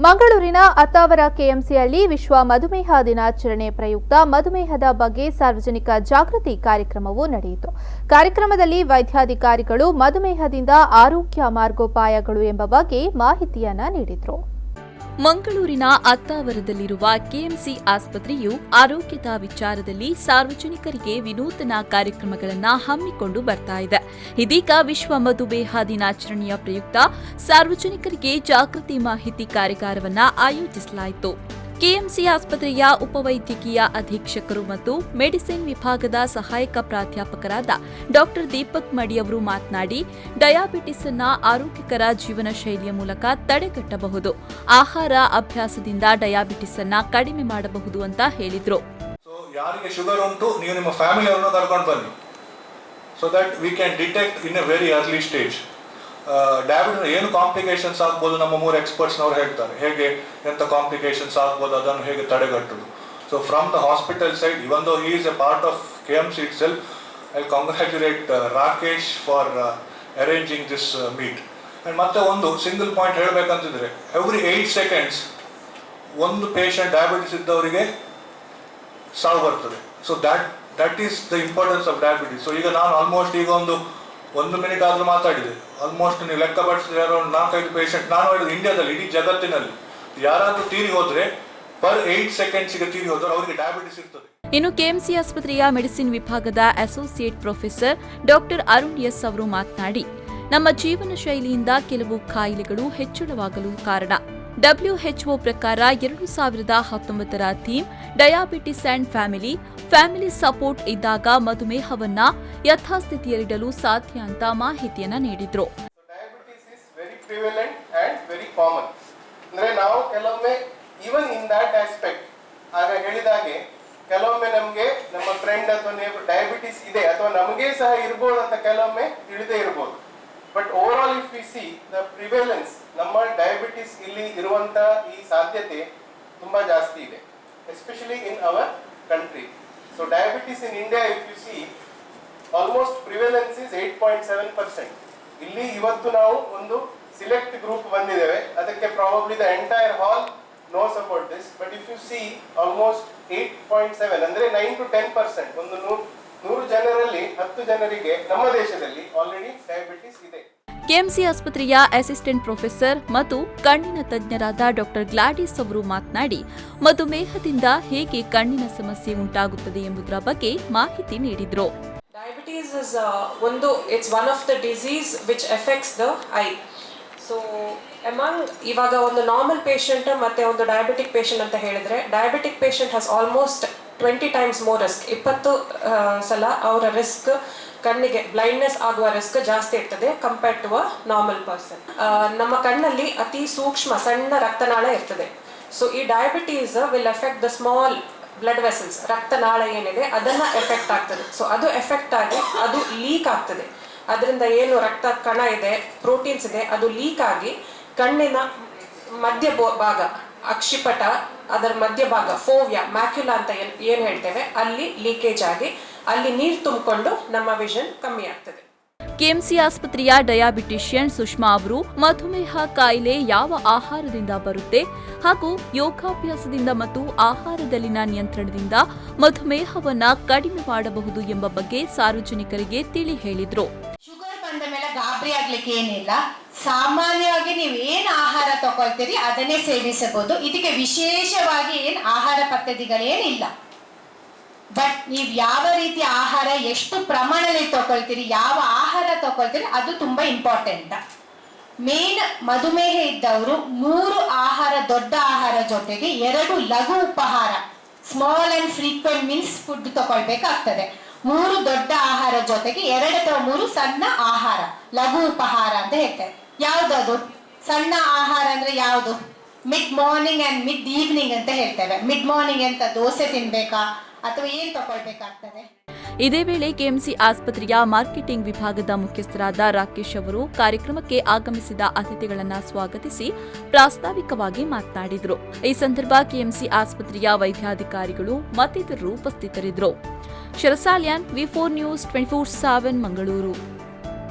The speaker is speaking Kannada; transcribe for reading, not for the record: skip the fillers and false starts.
ಮಂಗಳೂರಿನ ಅತ್ತಾವರ ಕೆಎಂಸಿಯಲ್ಲಿ ವಿಶ್ವ ಮಧುಮೇಹ ದಿನಾಚರಣೆ ಪ್ರಯುಕ್ತ ಮಧುಮೇಹದ ಬಗ್ಗೆ ಸಾರ್ವಜನಿಕ ಜಾಗೃತಿ ಕಾರ್ಯಕ್ರಮವು ನಡೆಯಿತು. ಕಾರ್ಯಕ್ರಮದಲ್ಲಿ ವೈದ್ಯಾಧಿಕಾರಿಗಳು ಮಧುಮೇಹದಿಂದ ಆರೋಗ್ಯ ಮಾರ್ಗೋಪಾಯಗಳು ಎಂಬ ಬಗ್ಗೆ ಮಾಹಿತಿಯನ್ನ ನೀಡಿದರು. ಮಂಗಳೂರಿನ ಅತ್ತಾವರದಲ್ಲಿರುವ ಕೆಎಂಸಿ ಆಸ್ಪತ್ರೆಯು ಆರೋಗ್ಯದ ವಿಚಾರದಲ್ಲಿ ಸಾರ್ವಜನಿಕರಿಗೆ ವಿನೂತನ ಕಾರ್ಯಕ್ರಮಗಳನ್ನು ಹಮ್ಮಿಕೊಂಡು ಬರ್ತಾ ಇದೆ. ಇದೀಗ ವಿಶ್ವ ಮಧುಮೇಹ ದಿನಾಚರಣೆಯ ಪ್ರಯುಕ್ತ ಸಾರ್ವಜನಿಕರಿಗೆ ಜಾಗೃತಿ ಮಾಹಿತಿ ಕಾರ್ಯಾಗಾರವನ್ನು ಆಯೋಜಿಸಲಾಯಿತು. ಕೆಎಂಸಿ ಆಸ್ಪತ್ರೆಯ ಉಪವೈದ್ಯಕೀಯ ಅಧೀಕ್ಷಕರು ಮತ್ತು ಮೆಡಿಸಿನ್ ವಿಭಾಗದ ಸಹಾಯಕ ಪ್ರಾಧ್ಯಾಪಕರಾದ ಡಾ ದೀಪಕ್ ಮಡಿ ಅವರು ಮಾತನಾಡಿ, ಡಯಾಬಿಟಿಸ್ ಅನ್ನು ಆರೋಗ್ಯಕರ ಜೀವನ ಶೈಲಿಯ ಮೂಲಕ ತಡೆಗಟ್ಟಬಹುದು, ಆಹಾರ ಅಭ್ಯಾಸದಿಂದ ಡಯಾಬಿಟಿಸ್ ಅನ್ನು ಕಡಿಮೆ ಮಾಡಬಹುದು ಅಂತ ಹೇಳಿದ್ರು. ಯಾರಿಗೆ ಶುಗರ್ ಉಂಟು ನೀವು ನಿಮ್ಮ ಫ್ಯಾಮಿಲಿಯವರನ್ನು ಕರ್ಕೊಂಡು ಬನ್ನಿ, so that we can detect in a very early stage. Diabetes ಏನು ಕಾಂಪ್ಲಿಕೇಶನ್ಸ್ ಆಗ್ಬೋದು ನಮ್ಮ 3 ಎಕ್ಸ್ಪರ್ಟ್ಸ್ನವರು ಹೇಳ್ತಾರೆ, ಹೇಗೆ ಎಂಥ ಕಾಂಪ್ಲಿಕೇಶನ್ಸ್ ಆಗ್ಬೋದು, ಅದನ್ನು ಹೇಗೆ ತಡೆಗಟ್ಟುದು. So from the hospital side, even though he is a part of KMC itself, I congratulate Rakesh for arranging this meet. And ಮತ್ತೆ ಒಂದು ಸಿಂಗಲ್ ಪಾಯಿಂಟ್ ಹೇಳಬೇಕಂತಿದ್ರೆ, ಎವ್ರಿ 8 seconds ಒಂದು ಪೇಷಂಟ್ ಡಯಾಬಿಟಿಸ್ ಇದ್ದವರಿಗೆ ಸಾವು ಬರ್ತದೆ. So that is the importance of diabetes. So ಈಗ ನಾನು ಆಲ್ಮೋಸ್ಟ್ ಈಗ ಒಂದು ಮಿನಿಟ್ ಆದರೂ ಮಾತಾಡಿದೆ. ಆಲ್ಮೋಸ್ಟ್ ನೀವು ಲೆಕ್ಕ ಪಡಿಸಿದ್ರೆ ಅರೌಂಡ್ 4-5 ಪೇಷಂಟ್ ನಾನು ಹೇಳಿದ್ದು ಇಂಡಿಯಾದಲ್ಲಿ, ಇಡೀ ಜಗತ್ತಿನಲ್ಲಿ ಯಾರಾದರೂ ತೀರಿ ಹೋದ್ರೆ ಪರ್ 8 secondsಗೆ ತೀರಿ ಹೋದ್ರೆ ಅವರಿಗೆ ಡಯಾಬಿಟಿಸ್ ಇರ್ತದೆ. ಇನ್ನು ಕೆಎಂಸಿ ಆಸ್ಪತ್ರೆಯ ಮೆಡಿಸಿನ್ ವಿಭಾಗದ ಅಸೋಸಿಯೇಟ್ ಪ್ರೊಫೆಸರ್ ಡಾ ಅರುಣ್ ಎಸ್ ಅವರು ಮಾತನಾಡಿ, ನಮ್ಮ ಜೀವನ ಶೈಲಿಯಿಂದ ಕೆಲವು ಕಾಯಿಲೆಗಳು ಹೆಚ್ಚಳವಾಗಲು ಕಾರಣ. WHO ಪ್ರಕಾರ 2019ರ theme diabetes and family support ಇದ್ದಾಗ ಮಧುಮೇಹವನ್ನ ಯಥಾಸ್ಥಿತಿಯಲ್ಲಿಡಲು ಸಾಧ್ಯ ಅಂತ ಮಾಹಿತಿಯನ್ನ ನೀಡಿದ್ರು. Diabetes is very prevalent and very common. ಅಂದ್ರೆ ನಾವು ಕೆಲವೊಮ್ಮೆ ಈವನ್ ಇನ್ ದಟ್ ಆಸ್ಪೆಕ್ಟ್ ಆಗ ಹೇಳಿದಾಗೆ ಕೆಲವೊಮ್ಮೆ ನಮಗೆ ನಮ್ಮ ಫ್ರೆಂಡ್ ಅಥವಾ ಡಯಾಬಿಟಿಸ್ ಇದೆ ಅಥವಾ ನಮಗೆ ಸಹ ಇರಬಹುದು ಅಂತ ಕೆಲವೊಮ್ಮೆ ತಿಳಿದೇ ಇರಬಹುದು. But over all if we see the prevalence, ನಮ್ಮ ಡಯಾಬಿಟಿಸ್ ಇಲ್ಲಿ ಇರುವಂತ ಈ ಸಾಧ್ಯತೆ ತುಂಬಾ ಜಾಸ್ತಿ ಇದೆ, especially in our country. So diabetes in India if you see almost prevalence is 8.7%. ಇಲ್ಲಿ ಇವತ್ತು ನಾವು ಒಂದು ಸಿಲೆಕ್ಟ್ ಗ್ರೂಪ್ ಬಂದಿದ್ದೇವೆ, ಅದಕ್ಕೆ probably the entire hall knows about this, but if you see almost 8.7 ಅಂದ್ರೆ 9 to 10%, ಒಂದು 100 ಜನರಲ್ಲಿ 10 ಜನರಿಗೆ ನಮ್ಮ ದೇಶದಲ್ಲಿ ಆಲ್ರೆಡಿ ಡಯಾಬಿಟಿಸ್ ಇದೆ. ಕೆಎಂಸಿ ಆಸ್ಪತ್ರೆಯ ಅಸಿಸ್ಟೆಂಟ್ ಪ್ರೊಫೆಸರ್ ಮತ್ತು ಕಣ್ಣಿನ ತಜ್ಞರಾದ ಡಾ ಗ್ಲಾಡಿಸ್ ಅವರು ಮಾತನಾಡಿ, ಮಧುಮೇಹದಿಂದ ಹೇಗೆ ಕಣ್ಣಿನ ಸಮಸ್ಯೆ ಉಂಟಾಗುತ್ತದೆ ಎಂಬುದರ ಬಗ್ಗೆ ಮಾಹಿತಿ ನೀಡಿದರು. Diabetes is it's one of the disease which affects the eye. So ಇವಾಗ ಒಂದು ನಾರ್ಮಲ್ ಪೇಷಂಟ್ ಮತ್ತೆ ಒಂದು ಡಯಾಬಿಟಿಕ್ ಪೇಷಂಟ್ ಅಂತ ಹೇಳಿದ್ರೆ, diabetic patient has almost 20 times more risk. 20 ಸಲ ಅವರ ರಿಸ್ಕ್, ಕಣ್ಣಿಗೆ ಬ್ಲೈಂಡ್ನೆಸ್ ಆಗುವ ರಿಸ್ಕ್ ಜಾಸ್ತಿ ಇರ್ತದೆ compared to a normal person. ನಮ್ಮ ಕಣ್ಣಲ್ಲಿ ಅತಿ ಸೂಕ್ಷ್ಮ ಸಣ್ಣ ರಕ್ತನಾಳ ಇರ್ತದೆ. ಸೊ ಈ diabetes will affect the small blood vessels, ರಕ್ತನಾಳ ಏನಿದೆ ಅದನ್ನ ಎಫೆಕ್ಟ್ ಆಗ್ತದೆ. ಸೊ ಅದು ಎಫೆಕ್ಟ್ ಆಗಿ ಅದು ಲೀಕ್ ಆಗ್ತದೆ. ಅದರಿಂದ ಏನು ರಕ್ತ ಕಣ ಇದೆ, ಪ್ರೋಟೀನ್ಸ್ ಇದೆ, ಅದು ಲೀಕ್ ಆಗಿ ಕಣ್ಣಿನ ಮಧ್ಯ ಭಾಗ, ಅಕ್ಷಿಪಟ, ಅದರ ಮಧ್ಯಭಾಗ, ಫೋವಿಯಾ, ಮ್ಯಾಕ್ಯುಲಾ ಅಂತ ಏನ್ ಹೇಳ್ತೇವೆ, ಅಲ್ಲಿ ಲೀಕೇಜ್ ಆಗಿ ಅಲ್ಲಿ ನೀರು ತುಂಬಿಕೊಂಡು ನಮ್ಮ ವಿಷನ್ ಕಮ್ಮಿ ಆಗ್ತದೆ. ಕೆಎಂಸಿ ಆಸ್ಪತ್ರೆಯ ಡಯಾಬಿಟಿಷಿಯನ್ ಸುಷ್ಮಾ ಅವರು ಮಧುಮೇಹ ಕಾಯಿಲೆ ಯಾವ ಆಹಾರದಿಂದ ಬರುತ್ತೆ ಹಾಗೂ ಯೋಗಾಭ್ಯಾಸದಿಂದ ಮತ್ತು ಆಹಾರದಲ್ಲಿನ ನಿಯಂತ್ರಣದಿಂದ ಮಧುಮೇಹವನ್ನ ಕಡಿಮೆ ಮಾಡಬಹುದು ಎಂಬ ಬಗ್ಗೆ ಸಾರ್ವಜನಿಕರಿಗೆ ತಿಳಿ ಹೇಳಿದ್ರು. ಶುಗರ್ ಬಂದ ಮೇಲೆ ಗಾಬರಿ ಆಗ್ಲಿಕ್ಕೆ ಏನಿಲ್ಲ. ಸಾಮಾನ್ಯವಾಗಿ ನೀವು ಏನ್ ಆಹಾರ ತಗೊಳ್ತೀರಿ ಅದನ್ನೇ ಸೇವಿಸಬಹುದು. ಇದಕ್ಕೆ ವಿಶೇಷವಾಗಿ ಏನ್ ಆಹಾರ ಪದ್ಧತಿಗಳೇನಿಲ್ಲ. ಬಟ್ ನೀವು ಯಾವ ರೀತಿ ಆಹಾರ, ಎಷ್ಟು ಪ್ರಮಾಣದಲ್ಲಿ ತಗೊಳ್ತೀರಿ, ಯಾವ ಆಹಾರ ತಗೊಳ್ತೀರಿ ಅದು ತುಂಬಾ ಇಂಪಾರ್ಟೆಂಟ್. ಮೇನ್ ಮಧುಮೇಹ ಇದ್ದವರು 3 ಆಹಾರ, ದೊಡ್ಡ ಆಹಾರ ಜೊತೆಗೆ 2 ಲಘು ಉಪಹಾರ, small and frequent meals food ತಗೊಳ್ಬೇಕಾಗ್ತದೆ. 3 ದೊಡ್ಡ ಆಹಾರ ಜೊತೆಗೆ 2 ಅಥವಾ 3 ಸಣ್ಣ ಆಹಾರ, ಲಘು ಉಪಹಾರ ಅಂತ ಹೇಳ್ತಾರೆ. ಯಾವ್ದದು ಸಣ್ಣ ಆಹಾರ ಅಂದ್ರೆ ಯಾವುದು? Mid morning and mid evening ಅಂತ ಹೇಳ್ತೇವೆ. ಮಿಡ್ ಮಾರ್ನಿಂಗ್ ಅಂತ ದೋಸೆ ತಿನ್ಬೇಕಾ ಅಥವಾ ಏನ್ ತಗೊಳ್ಬೇಕಾಗ್ತದೆ? ಇದೇ ವೇಳೆ ಕೆಎಂಸಿ ಆಸ್ಪತ್ರೆಯ ಮಾರ್ಕೆಟಿಂಗ್ ವಿಭಾಗದ ಮುಖ್ಯಸ್ಥರಾದ ರಾಕೇಶ್ ಅವರು ಕಾರ್ಯಕ್ರಮಕ್ಕೆ ಆಗಮಿಸಿದ ಅತಿಥಿಗಳನ್ನು ಸ್ವಾಗತಿಸಿ ಪ್ರಾಸ್ತಾವಿಕವಾಗಿ ಮಾತನಾಡಿದರು. ಈ ಸಂದರ್ಭ ಕೆಎಂಸಿ ಆಸ್ಪತ್ರೆಯ ವೈದ್ಯಾಧಿಕಾರಿಗಳು ಮತ್ತಿತರರು ಉಪಸ್ಥಿತರಿದ್ದರು. ಶರಸಾಲ್ಯಾನ್, V4 News 24/7 ಮಂಗಳೂರು.